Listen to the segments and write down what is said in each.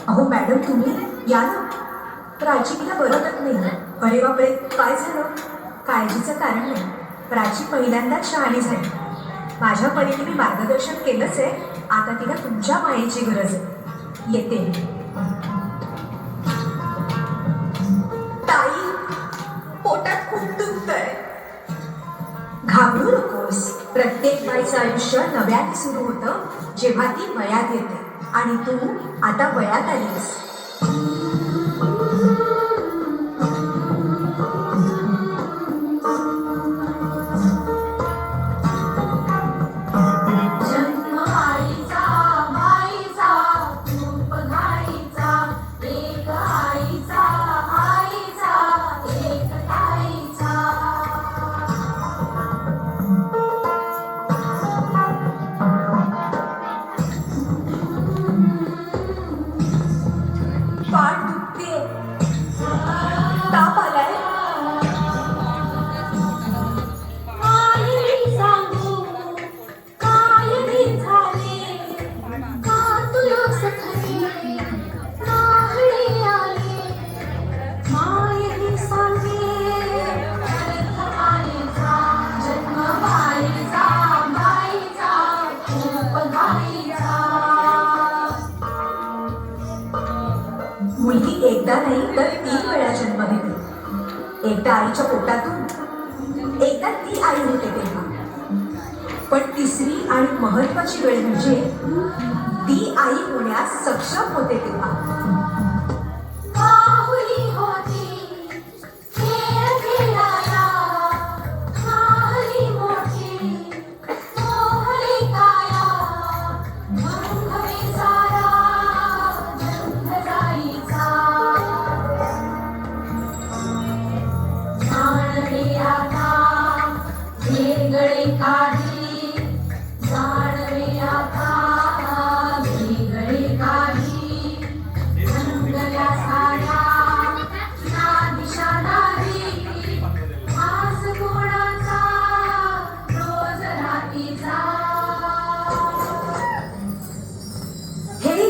अहो मॅडम तुम्ही या ना. प्राचीला बरं नाही. अरे बापरे काय झालं? काळजीचं कारण नाही. प्राची पहिल्यांदाच शहाणी झाली. माझ्या परीने मी मार्गदर्शन केलंच आहे. आता तिला तुमच्या मायेची गरज आहे. येते. ताई पोटात खूप दुखतंय. घाबरू नकोस. प्रत्येक बाईचं आयुष्य नव्याने सुरू होतं जेव्हा ती वयात येते. आणि तू आता वयात आलीस. मुलगी एकदा नाही तर 3 वेळा जन्म घेते. एकदा आईच्या पोटातून, एकदा ती आई होते तेव्हा. पण तिसरी आणि महत्वाची वेळ म्हणजे ती आई होण्यास सक्षम होते तेव्हा.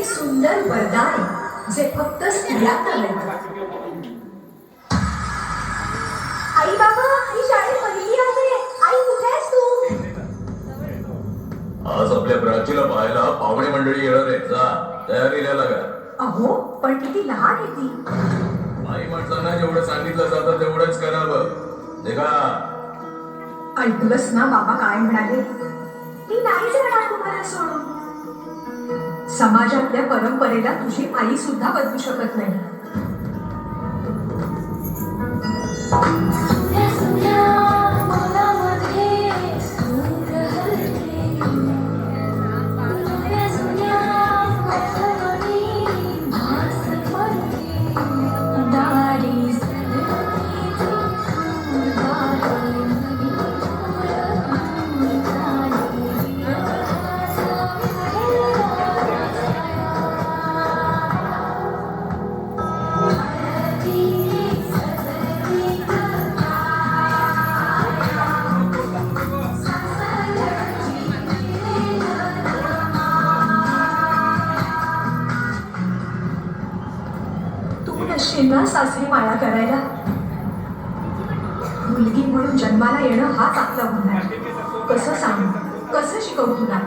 सुंदर वरदान जे फक्त स्त्रियांना मिळतं. आई बाबा ही शाळेत पहिली आहे. आई कुठे आहेस तू? आज आपल्या प्राचीला पाहायला पाहुणे मंडळी येणार आहेत. जा तयारीला लागा. अहो पण किती लहान आहे ती. आई माणसांना जेवढं सांगितलं जातं तेवढंच करावं. देखा ऐकलंस ना बाबा काय म्हणाले? मी नाहीच येणार तुम्हाला सोडून. समाजातल्या परंपरेला तुझी आई सुद्धा बदलू शकत नाही. ना सासरी माया करायला. मुलगी म्हणून जन्माला येणं हाच आपला गुन्हा आहे. कसं सांगू, कसं शिकवू तुला?